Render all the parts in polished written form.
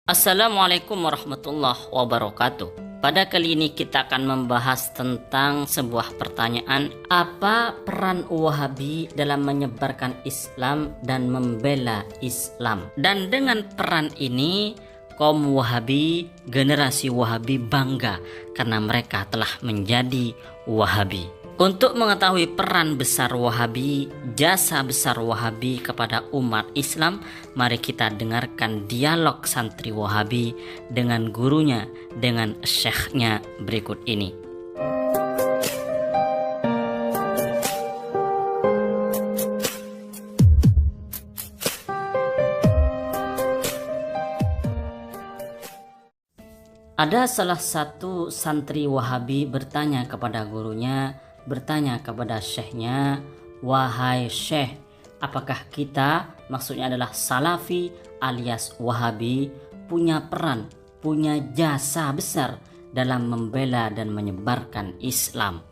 Assalamualaikum warahmatullahi wabarakatuh. Pada kali ini kita akan membahas tentang sebuah pertanyaan, apa peran Wahabi dalam menyebarkan Islam dan membela Islam? Dan dengan peran ini, kaum Wahabi, generasi Wahabi bangga karena mereka telah menjadi Wahabi. Untuk mengetahui peran besar Wahabi, jasa besar Wahabi kepada umat Islam, mari kita dengarkan dialog santri Wahabi dengan gurunya, dengan syekhnya berikut ini. Ada salah satu santri Wahabi bertanya kepada gurunya, bertanya kepada syekhnya, "Wahai syekh, apakah kita," maksudnya adalah Salafi alias Wahabi, "punya peran, punya jasa besar dalam membela dan menyebarkan Islam?"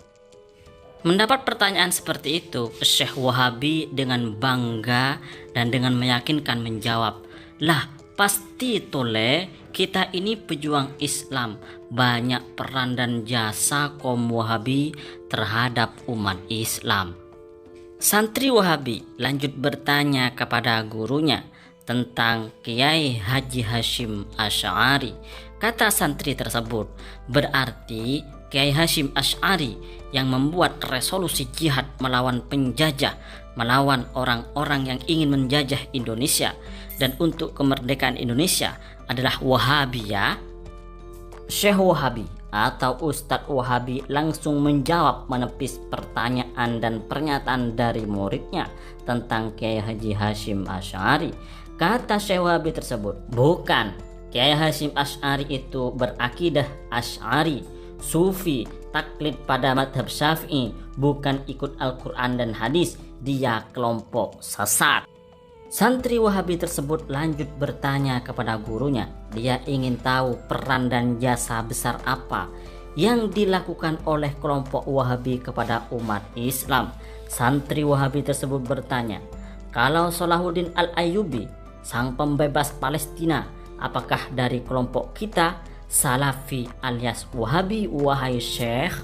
Mendapat pertanyaan seperti itu, Syekh Wahabi dengan bangga dan dengan meyakinkan menjawab, "Lah, pasti tole, kita ini pejuang Islam, banyak peran dan jasa kaum Wahabi terhadap umat Islam." Santri Wahabi lanjut bertanya kepada gurunya tentang Kiai Haji Hasyim Asy'ari. Kata santri tersebut, berarti Kiai Hasyim Asy'ari yang membuat resolusi jihad melawan penjajah, melawan orang-orang yang ingin menjajah Indonesia dan untuk kemerdekaan Indonesia adalah Wahabi, ya? Syekh Wahabi atau Ustadz Wahabi langsung menjawab menepis pertanyaan dan pernyataan dari muridnya tentang Kiai Haji Hasyim Asy'ari. Kata Syekh Wahabi tersebut, bukan, Kiai Hasyim Asy'ari itu berakidah Asy'ari, Sufi, taklid pada madhab Syafi'i, bukan ikut Al-Quran dan hadis, dia kelompok sesat. Santri Wahabi tersebut lanjut bertanya kepada gurunya. Dia ingin tahu peran dan jasa besar apa yang dilakukan oleh kelompok Wahabi kepada umat Islam. Santri Wahabi tersebut bertanya, kalau Salahuddin Al-Ayyubi, sang pembebas Palestina, apakah dari kelompok kita, Salafi alias Wahabi, wahai Syekh?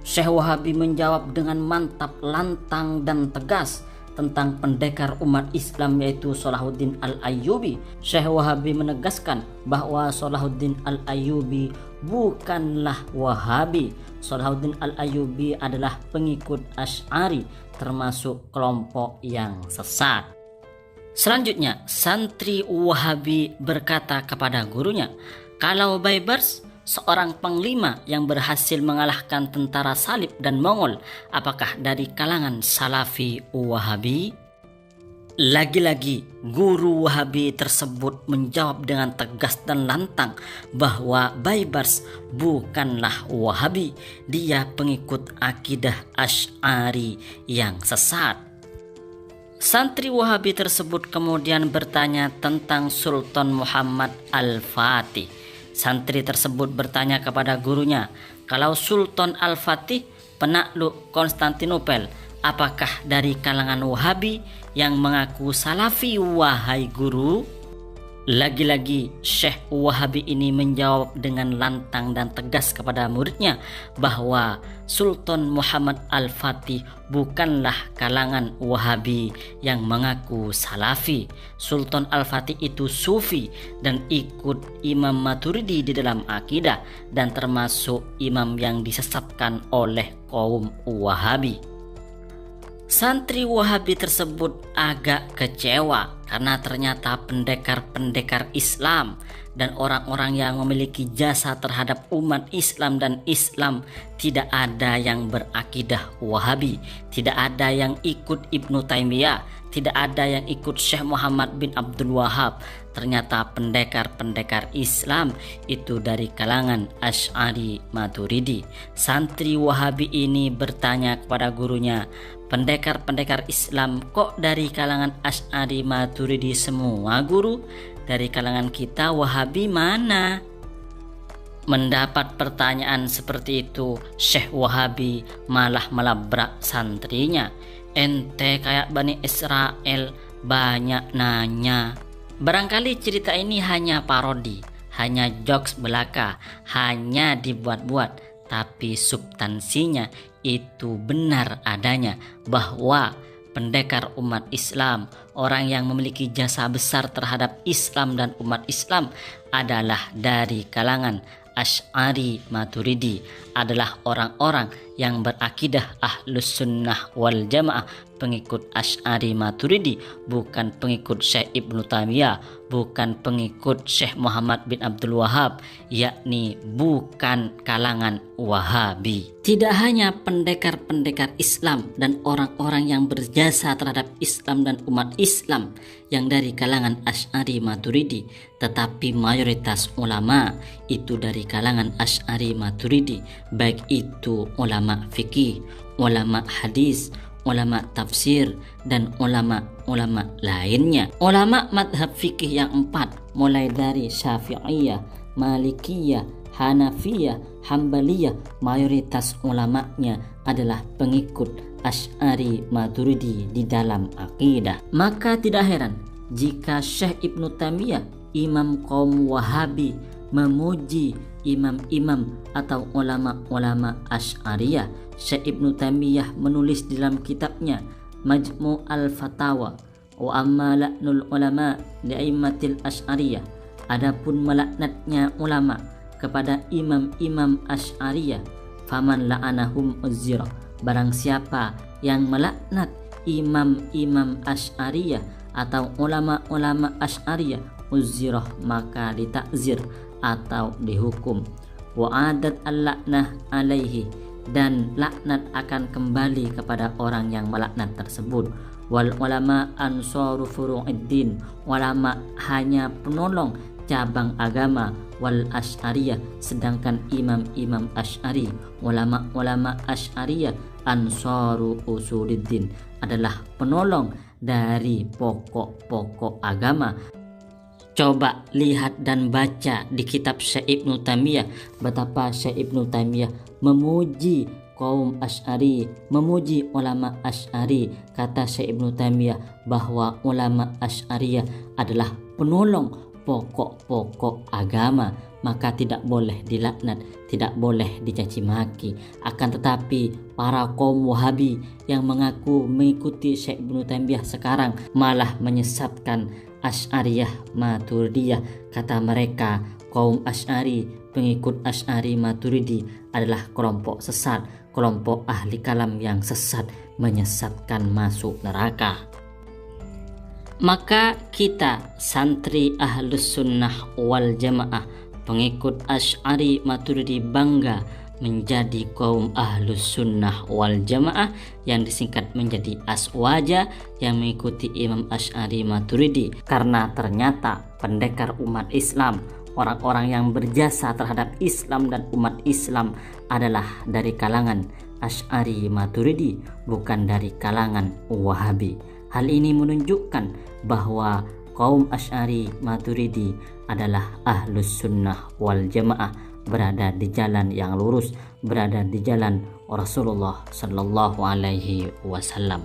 Syekh Wahabi menjawab dengan mantap, lantang dan tegas tentang pendekar umat Islam yaitu Salahuddin Al-Ayyubi. Syekh Wahabi menegaskan bahwa Salahuddin Al-Ayyubi bukanlah Wahabi. Salahuddin Al-Ayyubi adalah pengikut Asy'ari, termasuk kelompok yang sesat. Selanjutnya, santri Wahabi berkata kepada gurunya, kalau Baybars, seorang panglima yang berhasil mengalahkan tentara Salib dan Mongol, apakah dari kalangan Salafi Wahabi? Lagi-lagi guru Wahabi tersebut menjawab dengan tegas dan lantang bahwa Baybars bukanlah Wahabi, dia pengikut akidah Asy'ari yang sesat. Santri Wahabi tersebut kemudian bertanya tentang Sultan Muhammad Al-Fatih. Santri tersebut bertanya kepada gurunya, kalau Sultan Al-Fatih penakluk Konstantinopel, apakah dari kalangan Wahabi yang mengaku Salafi, wahai guru? Lagi-lagi Syekh Wahabi ini menjawab dengan lantang dan tegas kepada muridnya bahwa Sultan Muhammad Al-Fatih bukanlah kalangan Wahabi yang mengaku Salafi. Sultan Al-Fatih itu Sufi dan ikut Imam Maturidi di dalam akidah dan termasuk imam yang disesatkan oleh kaum Wahabi. Santri Wahabi tersebut agak kecewa karena ternyata pendekar-pendekar Islam dan orang-orang yang memiliki jasa terhadap umat Islam dan Islam tidak ada yang berakidah Wahabi, tidak ada yang ikut Ibnu Taimiyah, tidak ada yang ikut Syekh Muhammad bin Abdul Wahab. Ternyata pendekar-pendekar Islam itu dari kalangan Asy'ari Maturidi. Santri Wahabi ini bertanya kepada gurunya, pendekar-pendekar Islam kok dari kalangan Asy'ari Maturidi semua, guru? Dari kalangan kita Wahabi mana? Mendapat pertanyaan seperti itu, Syekh Wahabi malah melabrak santrinya. Ente kayak Bani Israel, banyak nanya. Barangkali cerita ini hanya parodi, hanya jokes belaka, hanya dibuat-buat, tapi substansinya itu benar adanya, bahwa pendekar umat Islam, orang yang memiliki jasa besar terhadap Islam dan umat Islam adalah dari kalangan Asy'ari Maturidi, adalah orang-orang yang berakidah Ahlus Sunnah wal Jamaah, pengikut Asy'ari Maturidi, bukan pengikut Syekh Ibnu Taimiyah, bukan pengikut Syekh Muhammad bin Abdul Wahab, yakni bukan kalangan Wahabi. Tidak hanya pendekar-pendekar Islam dan orang-orang yang berjasa terhadap Islam dan umat Islam yang dari kalangan Asy'ari Maturidi, tetapi mayoritas ulama itu dari kalangan Asy'ari Maturidi, baik itu ulama fikih, ulama hadis, ulama tafsir, dan ulama-ulama lainnya. Ulama madhab fikih yang 4, mulai dari Syafi'iyah, Malikiyah, Hanafiyah, Hambaliyah, mayoritas ulamanya adalah pengikut Asy'ari Maturidi di dalam akidah. Maka tidak heran jika Syekh Ibnu Taimiyah, imam kaum Wahabi, memuji imam-imam atau ulama-ulama Asy'ariyah. Syekh Ibnu Taimiyah menulis dalam kitabnya Majmu' al-Fatawa, wa amma la'nul ulama li'aimatil Asy'ariyah, adapun melaknatnya ulama kepada imam-imam Asy'ariyah, faman la'anahum uzira, barang siapa yang melaknat imam-imam Asy'ariyah atau ulama-ulama Asy'ariyah, uzirah, maka ditakzir atau dihukum. Wa adat al-laknah alaihi, dan laknat akan kembali kepada orang yang melaknat tersebut. Wal ulama ansaru furu'iddin, ulama hanya penolong cabang agama. Wal Asy'ariyah, sedangkan imam-imam Asy'ari, ulama-ulama Asy'ariyah, ansaru usuluddin, adalah penolong dari pokok-pokok agama. Coba lihat dan baca di kitab Syekh Ibnu Taimiyah betapa Syekh Ibnu Taimiyah memuji kaum Asy'ari, memuji ulama Asy'ari. Kata Syekh Ibnu Taimiyah bahwa ulama Asy'ariyah adalah penolong pokok-pokok agama, maka tidak boleh dilaknat, tidak boleh dicaci maki. Akan tetapi para kaum Wahabi yang mengaku mengikuti Syekh Ibnu Taimiyah sekarang malah menyesatkan Asy'ariyah Maturidiyah. Kata mereka, kaum Asy'ari, pengikut Asy'ari Maturidi adalah kelompok sesat, kelompok ahli kalam yang sesat, menyesatkan masuk neraka. Maka kita santri Ahlus Sunnah wal Jamaah, pengikut Asy'ari Maturidi, bangga menjadi kaum Ahlus Sunnah wal Jamaah yang disingkat menjadi Aswaja, yang mengikuti Imam Asy'ari Maturidi, karena ternyata pendekar umat Islam, orang-orang yang berjasa terhadap Islam dan umat Islam adalah dari kalangan Asy'ari Maturidi, bukan dari kalangan Wahabi. Hal ini menunjukkan bahwa kaum Asy'ari Maturidi adalah Ahlus Sunnah wal Jamaah, berada di jalan yang lurus, berada di jalan Rasulullah Sallallahu Alaihi Wasallam.